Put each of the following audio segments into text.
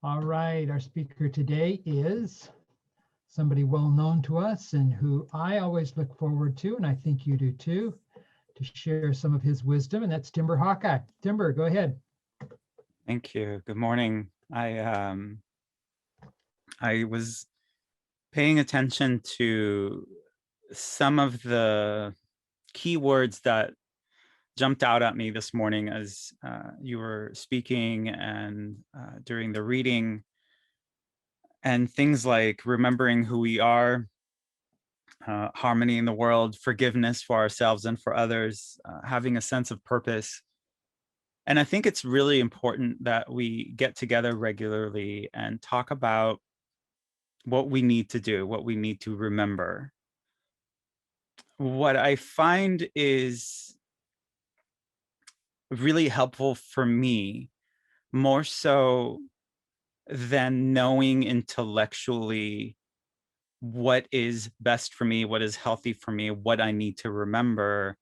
All right, our speaker today is somebody well known to us and who I always look forward to, and I think you do too, to share some of his wisdom, and that's Timber Hawkeye. Timber, go ahead. Thank you. Good morning. I was paying attention to some of the keywords that jumped out at me this morning as you were speaking and during the reading, and things like remembering who we are, harmony in the world, forgiveness for ourselves and for others, having a sense of purpose. And I think it's really important that we get together regularly and talk about what we need to do, what we need to remember. What I find is really helpful for me, more so than knowing intellectually what is best for me, what is healthy for me, what I need to remember,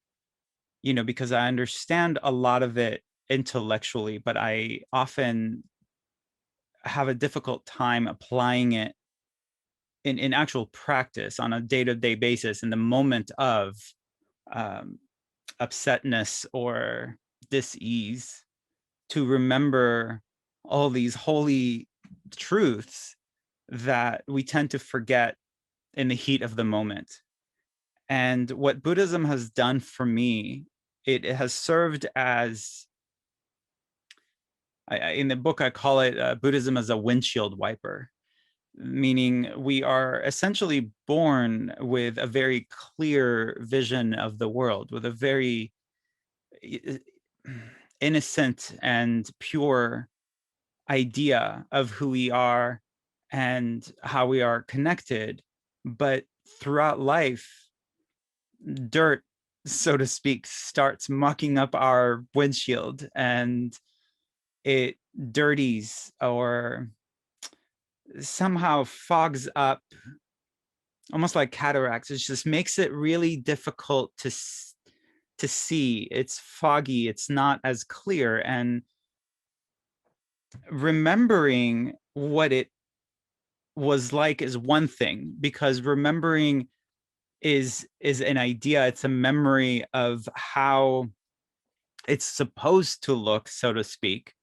because I understand a lot of it intellectually, but I often have a difficult time applying it in actual practice on a day-to-day basis in the moment of um, upsetness or dis-ease, to remember all these holy truths that we tend to forget in the heat of the moment. And what Buddhism has done for me, it has served as, in the book, I call it Buddhism as a windshield wiper, meaning we are essentially born with a very clear vision of the world, with a very innocent and pure idea of who we are and how we are connected. But throughout life, dirt, so to speak, starts mucking up our windshield, and it dirties or somehow fogs up, almost like cataracts. It just makes it really difficult to see. It's foggy, it's not as clear. And remembering what it was like is one thing, because remembering is an idea, it's a memory of how it's supposed to look, so to speak.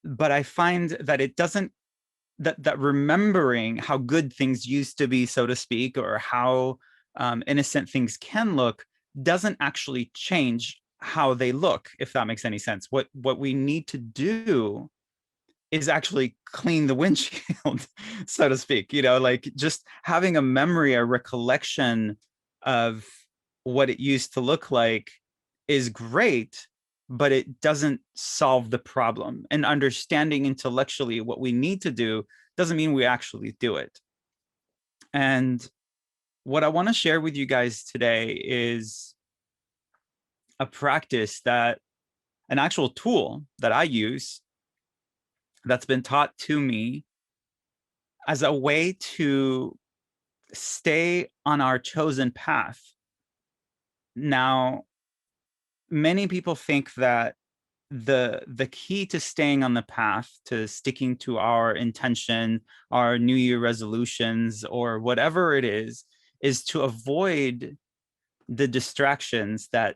But I find that it doesn't, that remembering how good things used to be, so to speak, or how innocent things can look, doesn't actually change how they look, if that makes any sense. What we need to do is actually clean the windshield, so to speak, like just having a memory, a recollection of what it used to look like is great, but it doesn't solve the problem. And understanding intellectually what we need to do doesn't mean we actually do it. And what I want to share with you guys today is a practice, that an actual tool that I use, that's been taught to me as a way to stay on our chosen path. Now, many people think that the key to staying on the path, to sticking to our intention, our New Year resolutions, or whatever it is to avoid the distractions that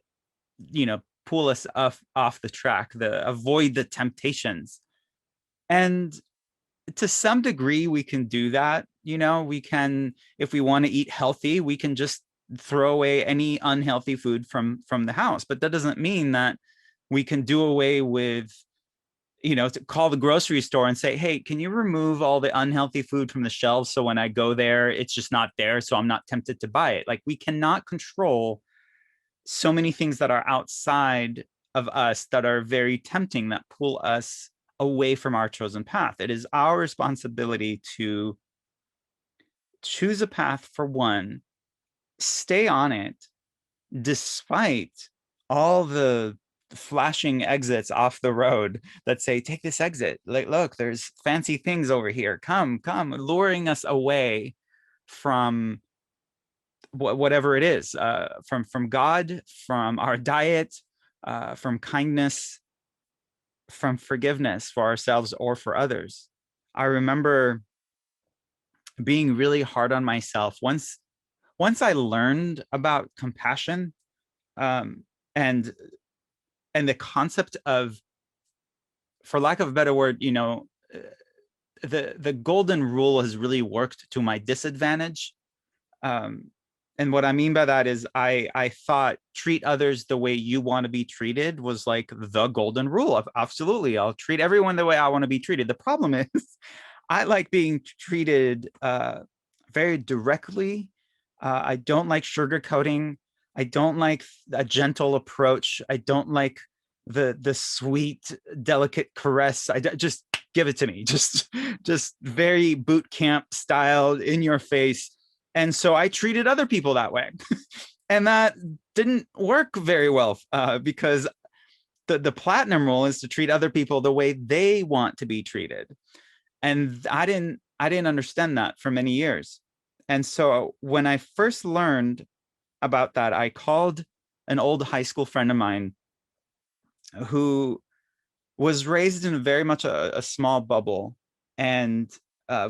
pull us off the track, avoid the temptations. And to some degree we can do that. We can, if we want to eat healthy, we can just throw away any unhealthy food from the house. But that doesn't mean that we can do away with, to call the grocery store and say, hey, can you remove all the unhealthy food from the shelves, so when I go there it's just not there, so I'm not tempted to buy it. Like, we cannot control so many things that are outside of us that are very tempting, that pull us away from our chosen path. It is our responsibility to choose a path, for one, stay on it despite all the flashing exits off the road that say, take this exit, like, look, there's fancy things over here, come, luring us away from whatever it is, from God, from our diet, from kindness, from forgiveness for ourselves or for others. I remember being really hard on myself once I learned about compassion, um, and the concept of, for lack of a better word, the golden rule has really worked to my disadvantage. Um, and what I mean by that is I thought treat others the way you want to be treated was like the golden rule of absolutely, I'll treat everyone the way I want to be treated. The problem is I like being treated very directly. I don't like sugarcoating. I don't like a gentle approach. I don't like the sweet, delicate caress. Just give it to me. Just very boot camp style, in your face. And so I treated other people that way, and that didn't work very well because the platinum rule is to treat other people the way they want to be treated, and I didn't understand that for many years. And so when I first learned about that, I called an old high school friend of mine who was raised in very much a small bubble, and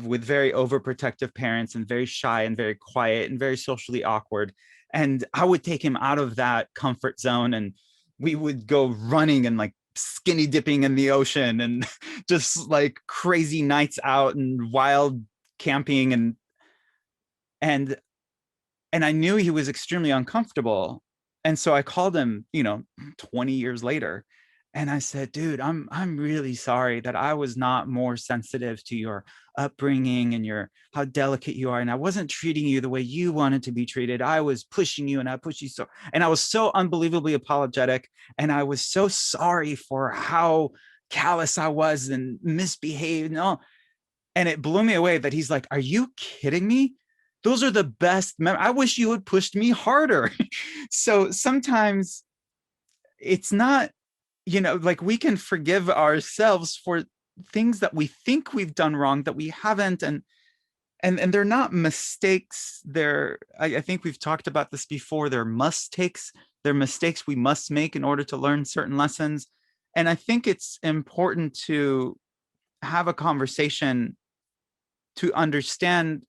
with very overprotective parents, and very shy and very quiet and very socially awkward. And I would take him out of that comfort zone, and we would go running and like skinny dipping in the ocean, and just like crazy nights out and wild camping, and and I knew he was extremely uncomfortable. And so I called him, 20 years later, and I said, dude, I'm really sorry that I was not more sensitive to your upbringing and your how delicate you are. And I wasn't treating you the way you wanted to be treated. I was pushing you, and I pushed you so, and I was so unbelievably apologetic. And I was so sorry for how callous I was and misbehaved and all. And it blew me away that he's like, are you kidding me? Those are the best. I wish you had pushed me harder. So sometimes it's not, like we can forgive ourselves for things that we think we've done wrong that we haven't. And they're not mistakes. I think we've talked about this before. They're mistakes. They're mistakes we must make in order to learn certain lessons. And I think it's important to have a conversation to understand,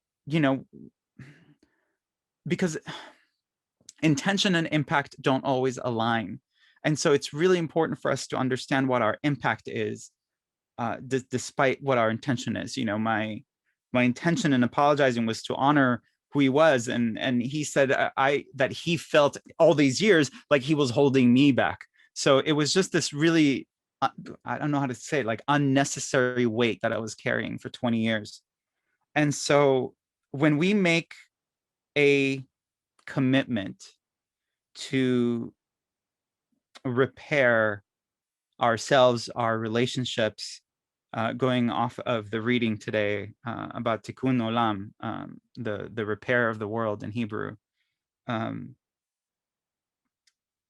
because intention and impact don't always align. And so it's really important for us to understand what our impact is, despite what our intention is. My intention in apologizing was to honor who he was, and he said that he felt all these years like he was holding me back. So it was just this really, I don't know how to say it, like unnecessary weight that I was carrying for 20 years. And so when we make a commitment to repair ourselves, our relationships, going off of the reading today about tikkun olam, the repair of the world in Hebrew,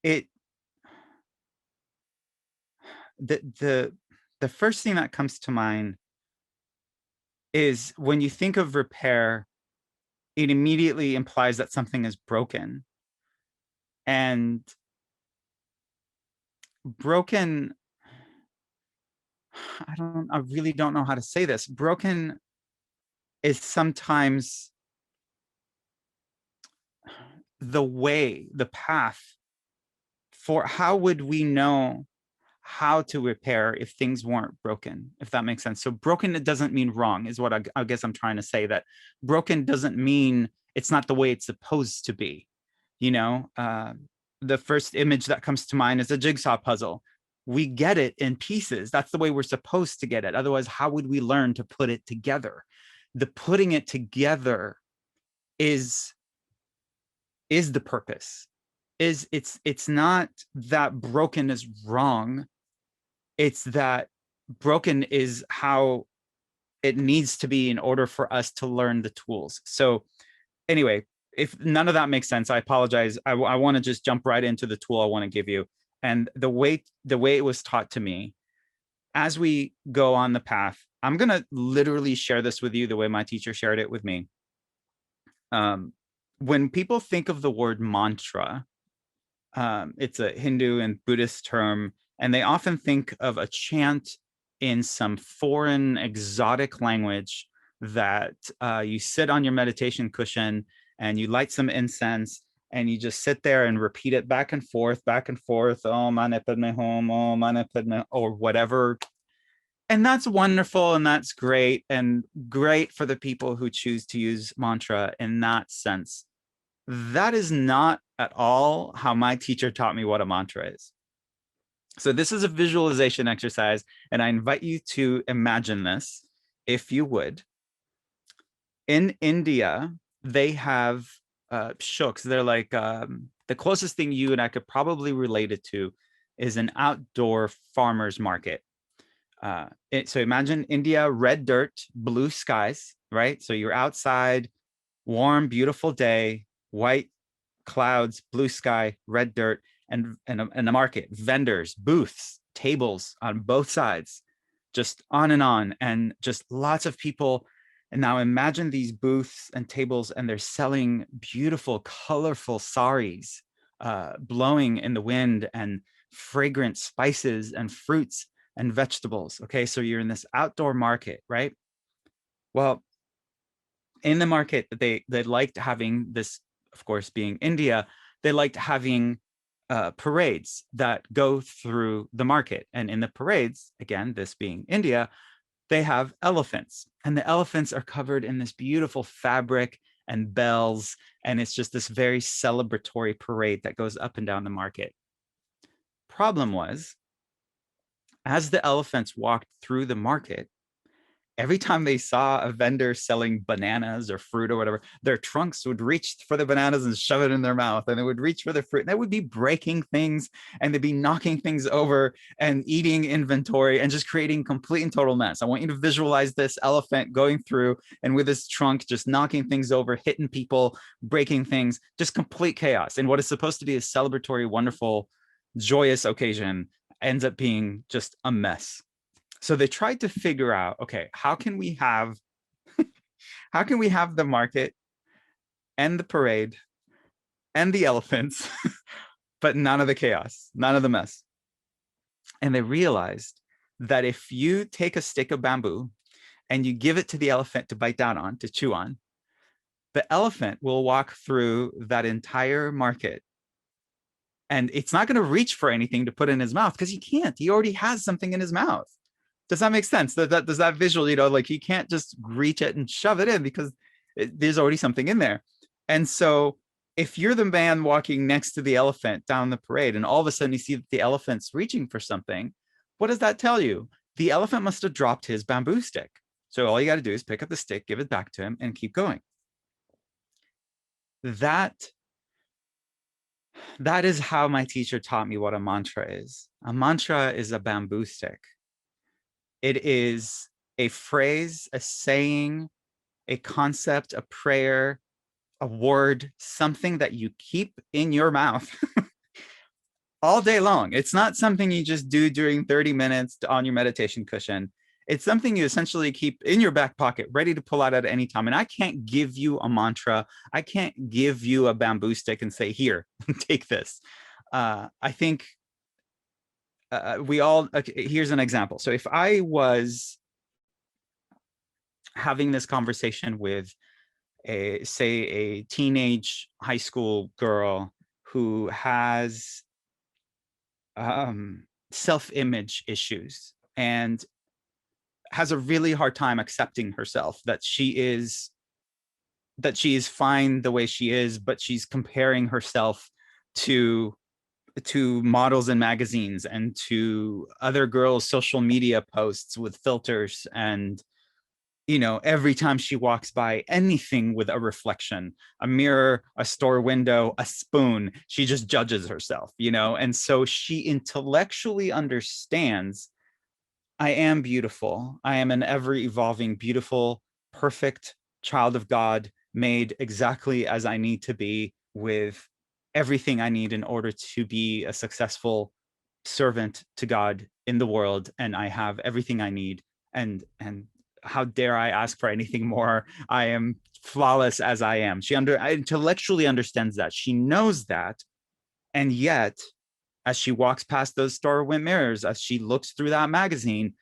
it the first thing that comes to mind is when you think of repair, it immediately implies that something is broken. And broken, I really don't know how to say this. Broken is sometimes the path for how would we know how to repair if things weren't broken, if that makes sense. So broken, it doesn't mean wrong, is what I guess I'm trying to say. That broken doesn't mean it's not the way it's supposed to be. The first image that comes to mind is a jigsaw puzzle. We get it in pieces. That's the way we're supposed to get it. Otherwise, how would we learn to put it together? The putting it together is the purpose. It's not that broken is wrong. It's that broken is how it needs to be in order for us to learn the tools. So anyway, if none of that makes sense, I apologize. I want to just jump right into the tool I want to give you. And the way it was taught to me, as we go on the path, I'm going to literally share this with you the way my teacher shared it with me. When people think of the word mantra, it's a Hindu and Buddhist term, and they often think of a chant in some foreign exotic language that you sit on your meditation cushion and you light some incense and you just sit there and repeat it back and forth, oh mane padme hum, oh mane padme, or whatever. And that's wonderful and that's great, and great for the people who choose to use mantra in that sense. That is not at all how my teacher taught me what a mantra is. So this is a visualization exercise, and I invite you to imagine this, if you would. In India, they have shuks. They're like the closest thing you and I could probably relate it to is an outdoor farmer's market. So imagine India, red dirt, blue skies, right? So you're outside, warm, beautiful day, white clouds, blue sky, red dirt, and a market, vendors, booths, tables on both sides, just on, and just lots of people. And now imagine these booths and tables, and they're selling beautiful, colorful saris, blowing in the wind, and fragrant spices and fruits and vegetables. Okay, so you're in this outdoor market, right? Well, in the market, they liked having this, of course, being India, they liked having parades that go through the market. And in the parades, again, this being India, they have elephants, and the elephants are covered in this beautiful fabric and bells. And it's just this very celebratory parade that goes up and down the market. Problem was, as the elephants walked through the market, every time they saw a vendor selling bananas or fruit or whatever, their trunks would reach for the bananas and shove it in their mouth, and they would reach for the fruit, and they would be breaking things, and they'd be knocking things over and eating inventory and just creating complete and total mess. I want you to visualize this elephant going through and with his trunk just knocking things over, hitting people, breaking things, just complete chaos. And what is supposed to be a celebratory, wonderful, joyous occasion ends up being just a mess. So they tried to figure out, okay, how can we have the market and the parade and the elephants, but none of the chaos, none of the mess? And they realized that if you take a stick of bamboo and you give it to the elephant to bite down on, to chew on, the elephant will walk through that entire market, and it's not going to reach for anything to put in his mouth because he can't. He already has something in his mouth. Does that make sense? Does that visual, like he can't just reach it and shove it in because there's already something in there. And so if you're the man walking next to the elephant down the parade, and all of a sudden you see that the elephant's reaching for something, what does that tell you? The elephant must have dropped his bamboo stick. So all you got to do is pick up the stick, give it back to him, and keep going. That is how my teacher taught me what a mantra is. A mantra is a bamboo stick. It is a phrase, a saying, a concept, a prayer, a word, something that you keep in your mouth all day long. It's not something you just do during 30 minutes on your meditation cushion. It's something you essentially keep in your back pocket, ready to pull out at any time. And I can't give you a mantra. I can't give you a bamboo stick and say, here, take this. I think here's an example. So if I was having this conversation with a teenage high school girl who has self-image issues and has a really hard time accepting herself, that she is fine the way she is, but she's comparing herself to models in magazines and to other girls' social media posts with filters. And, every time she walks by anything with a reflection, a mirror, a store window, a spoon, she just judges herself, And so she intellectually understands, I am beautiful. I am an ever evolving, beautiful, perfect child of God, made exactly as I need to be, with everything I need in order to be a successful servant to God in the world. And I have everything I need. And how dare I ask for anything more? I am flawless as I am. She intellectually understands that. She knows that. And yet, as she walks past those store mirrors, as she looks through that magazine,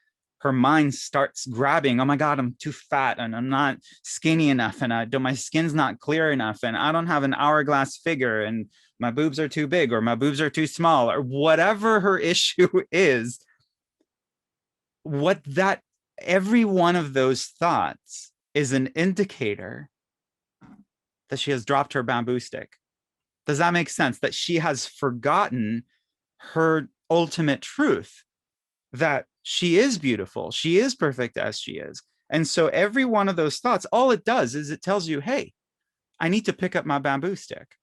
her mind starts grabbing, oh my God, I'm too fat and I'm not skinny enough and my skin's not clear enough and I don't have an hourglass figure and my boobs are too big or my boobs are too small or whatever her issue is, every one of those thoughts is an indicator that she has dropped her bamboo stick. Does that make sense? That she has forgotten her ultimate truth, that she is beautiful, she is perfect as she is. And so every one of those thoughts, all it does is it tells you, hey, I need to pick up my bamboo stick.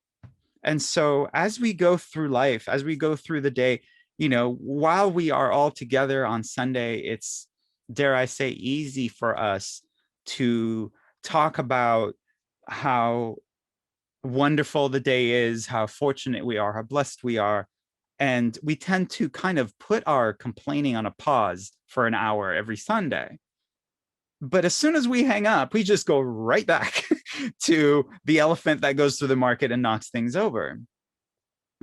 And so as we go through life, as we go through the day, while we are all together on Sunday, it's, dare I say, easy for us to talk about how wonderful the day is, how fortunate we are, how blessed we are. And we tend to kind of put our complaining on a pause for an hour every Sunday. But as soon as we hang up, we just go right back to the elephant that goes through the market and knocks things over.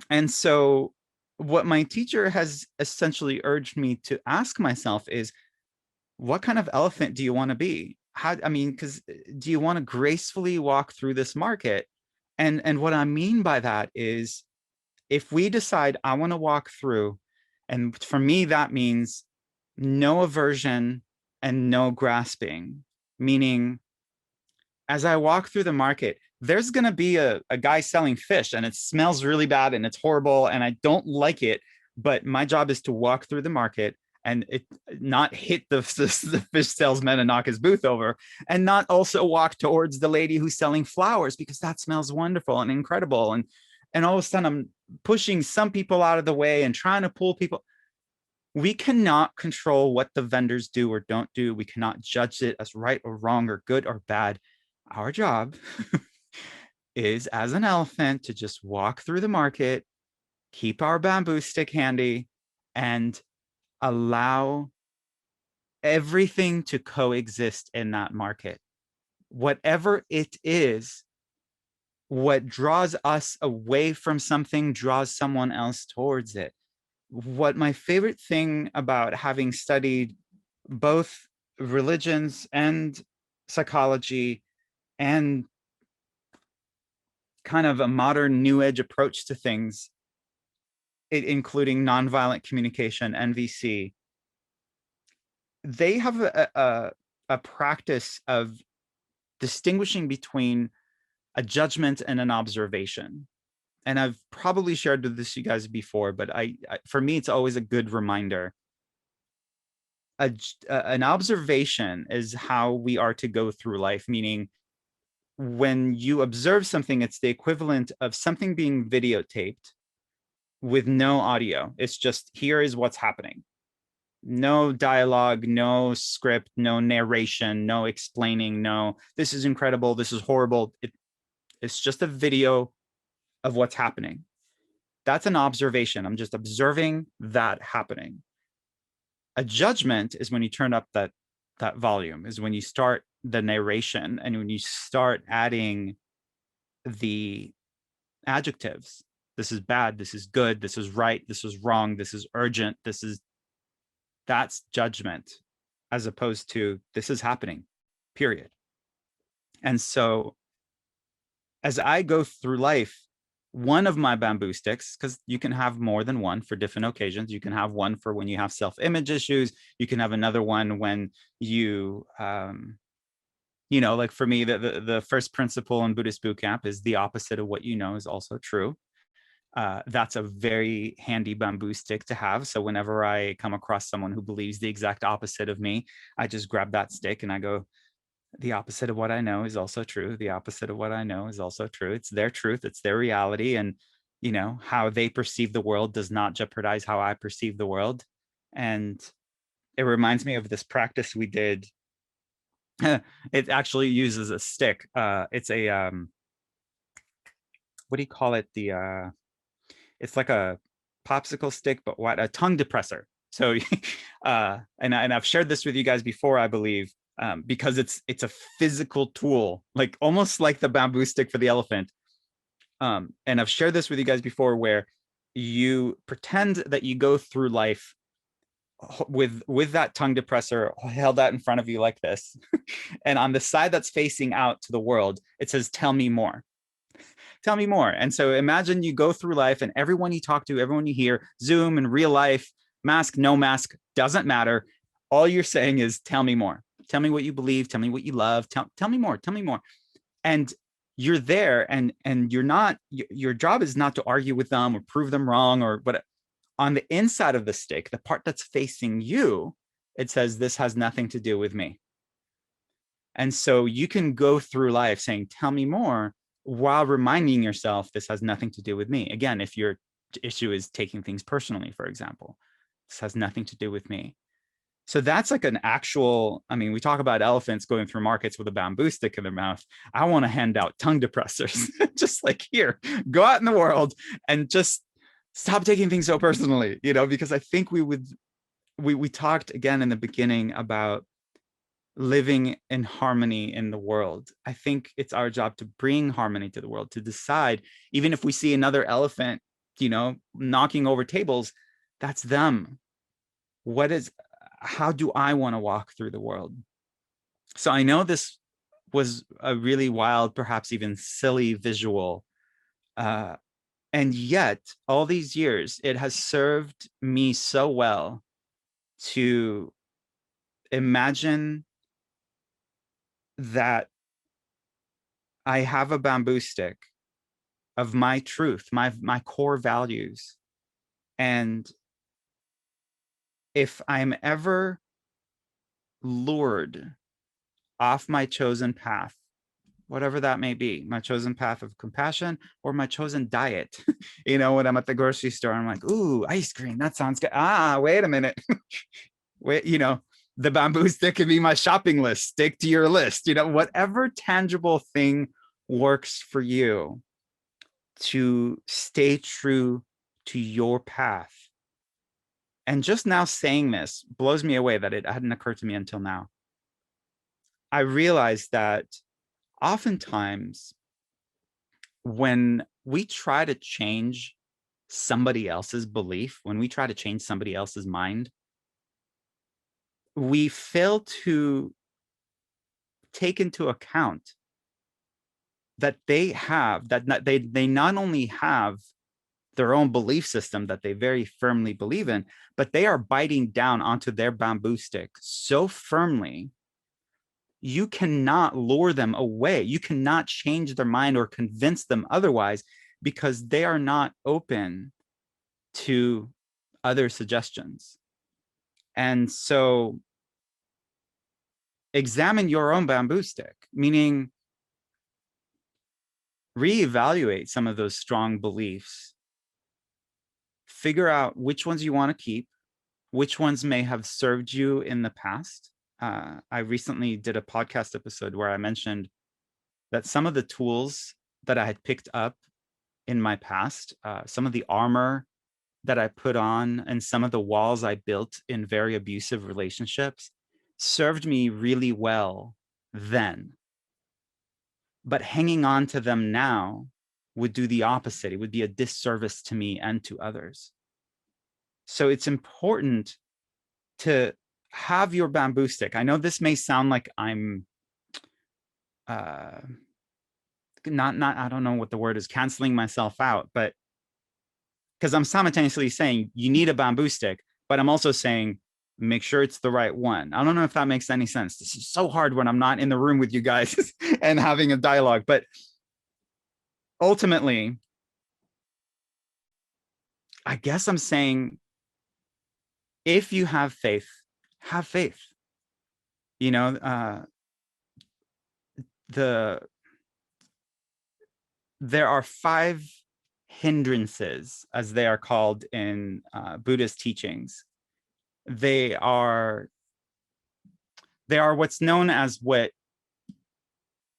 And so what my teacher has essentially urged me to ask myself is, what kind of elephant do you want to be? Because do you want to gracefully walk through this market? And what I mean by that is, if we decide I want to walk through, and for me, that means no aversion and no grasping, meaning as I walk through the market, there's going to be a guy selling fish and it smells really bad and it's horrible and I don't like it. But my job is to walk through the market and not hit the fish salesman and knock his booth over, and not also walk towards the lady who's selling flowers because that smells wonderful and incredible. And all of a sudden I'm pushing some people out of the way and trying to pull people. We cannot control what the vendors do or don't do. We cannot judge it as right or wrong or good or bad. Our job is, as an elephant, to just walk through the market, keep our bamboo stick handy, and allow everything to coexist in that market. Whatever it is, what draws us away from something draws someone else towards it. What my favorite thing about having studied both religions and psychology and kind of a modern new age approach to things, including nonviolent communication, NVC, they have a practice of distinguishing between a judgment and an observation. And I've probably shared with this you guys before, but for me, it's always a good reminder. An observation is how we are to go through life, meaning when you observe something, it's the equivalent of something being videotaped with no audio. It's just, here is what's happening. No dialogue, no script, no narration, no explaining, no, this is incredible, this is horrible. It's just a video of what's happening. That's an observation. I'm just observing that happening. A judgment is when you turn up that volume, is when you start the narration and when you start adding the adjectives. This is bad, this is good, this is right, this is wrong, this is urgent, that's judgment, as opposed to this is happening, period. And so as I go through life, one of my bamboo sticks, because you can have more than one for different occasions. You can have one for when you have self-image issues. You can have another one when you, like for me, the first principle in Buddhist boot camp is the opposite of what you know is also true. That's a very handy bamboo stick to have. So whenever I come across someone who believes the exact opposite of me, I just grab that stick and I go, the opposite of what I know is also true. The opposite of what I know is also true. It's their truth. It's their reality. And, how they perceive the world does not jeopardize how I perceive the world. And it reminds me of this practice we did. It actually uses a stick. It's a, what do you call it? It's like a popsicle stick, but what, a tongue depressor. So, and I've shared this with you guys before, I believe, because it's a physical tool, like almost like the bamboo stick for the elephant. And I've shared this with you guys before, where you pretend that you go through life with that tongue depressor held out in front of you like this. And on the side that's facing out to the world, it says, tell me more. Tell me more. And so imagine you go through life and everyone you talk to, everyone you hear, Zoom in real life, mask, no mask, doesn't matter. All you're saying is, tell me more. Tell me what you believe. Tell me what you love. Tell me more. Tell me more. And you're there, and you're not, your job is not to argue with them or prove them wrong or what. On the inside of the stick, the part that's facing you, it says, this has nothing to do with me. And so you can go through life saying, tell me more, while reminding yourself, this has nothing to do with me. Again, if your issue is taking things personally, for example, this has nothing to do with me. So that's like an actual, I mean, we talk about elephants going through markets with a bamboo stick in their mouth. I want to hand out tongue depressors, just like, here, go out in the world and just stop taking things so personally, because I think we talked again in the beginning about living in harmony in the world. I think it's our job to bring harmony to the world, to decide, even if we see another elephant, knocking over tables, that's them. How do I want to walk through the world? So I know this was a really wild, perhaps even silly visual, and yet, all these years, it has served me so well to imagine that I have a bamboo stick of my truth, my core values. And if I'm ever lured off my chosen path, whatever that may be, my chosen path of compassion or my chosen diet. When I'm at the grocery store, I'm like, ooh, ice cream, that sounds good. Wait a minute. Wait, the bamboo stick can be my shopping list. Stick to your list. Whatever tangible thing works for you to stay true to your path. And just now saying this blows me away that it hadn't occurred to me until now. I realized that oftentimes when we try to change somebody else's belief, when we try to change somebody else's mind, we fail to take into account that they not only have their own belief system that they very firmly believe in, but they are biting down onto their bamboo stick so firmly, you cannot lure them away. You cannot change their mind or convince them otherwise, because they are not open to other suggestions. And so examine your own bamboo stick, meaning reevaluate some of those strong beliefs. Figure out which ones you want to keep, which ones may have served you in the past. I recently did a podcast episode where I mentioned that some of the tools that I had picked up in my past, some of the armor that I put on and some of the walls I built in very abusive relationships served me really well then. But hanging on to them now would do the opposite. It would be a disservice to me and to others. So it's important to have your bamboo stick. I know this may sound like I'm not I don't know what the word is, canceling myself out, but because I'm simultaneously saying you need a bamboo stick, but I'm also saying make sure it's the right one. I don't know if that makes any sense. This is so hard when I'm not in the room with you guys and having a dialogue, but ultimately, I guess I'm saying, if you have faith, have faith. There are 5 hindrances, as they are called in Buddhist teachings. They are what's known as what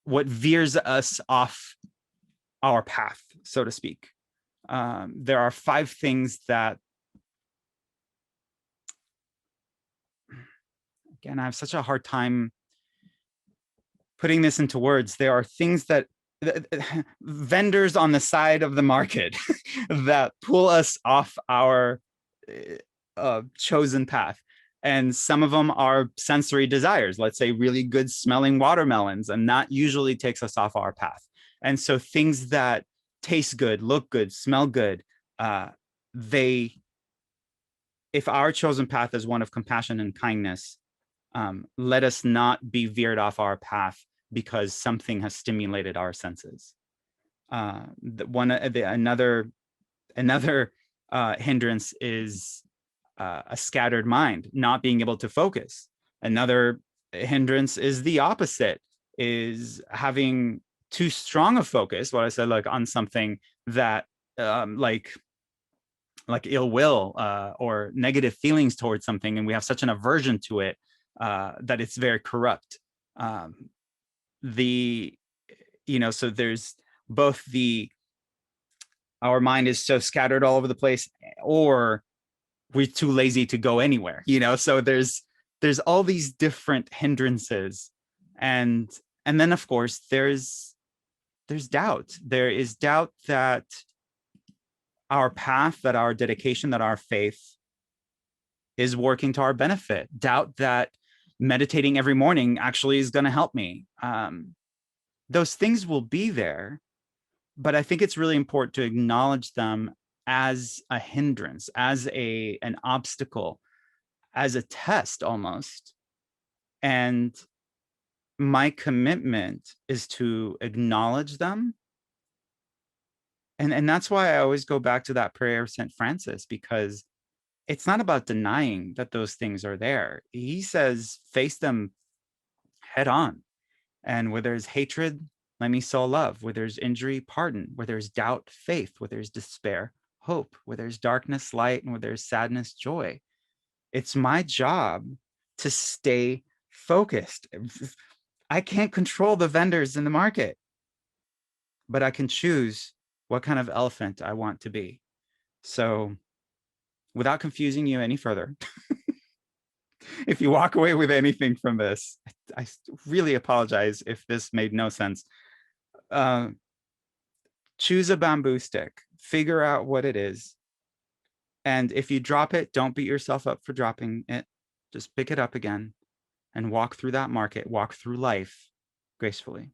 veers us off our path, so to speak. There are 5 things that, again, I have such a hard time putting this into words. There are things that vendors on the side of the market that pull us off our chosen path. And some of them are sensory desires, let's say really good smelling watermelons, and that usually takes us off our path. And so things that taste good, look good, smell good, they, if our chosen path is one of compassion and kindness, let us not be veered off our path because something has stimulated our senses. Another hindrance is a scattered mind, not being able to focus. Another hindrance is the opposite, is having too strong a focus, what I said, like on something that like ill will or negative feelings towards something, and we have such an aversion to it that it's very corrupt. The so there's both our mind is so scattered all over the place, or we're too lazy to go anywhere, so there's all these different hindrances. And then of course there's doubt. There is doubt that our path, that our dedication, that our faith is working to our benefit. Doubt that meditating every morning actually is going to help me. Those things will be there, but I think it's really important to acknowledge them as a hindrance, as an obstacle, as a test almost. And my commitment is to acknowledge them. And that's why I always go back to that prayer of St. Francis, because it's not about denying that those things are there. He says, face them head on. And where there's hatred, let me sow love. Where there's injury, pardon. Where there's doubt, faith. Where there's despair, hope. Where there's darkness, light. And where there's sadness, joy. It's my job to stay focused. I can't control the vendors in the market, but I can choose what kind of elephant I want to be. So without confusing you any further, if you walk away with anything from this, I really apologize if this made no sense. Choose a bamboo stick, figure out what it is. And if you drop it, don't beat yourself up for dropping it. Just pick it up again and walk through that market, walk through life gracefully.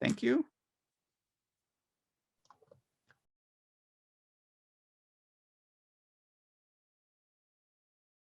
Thank you.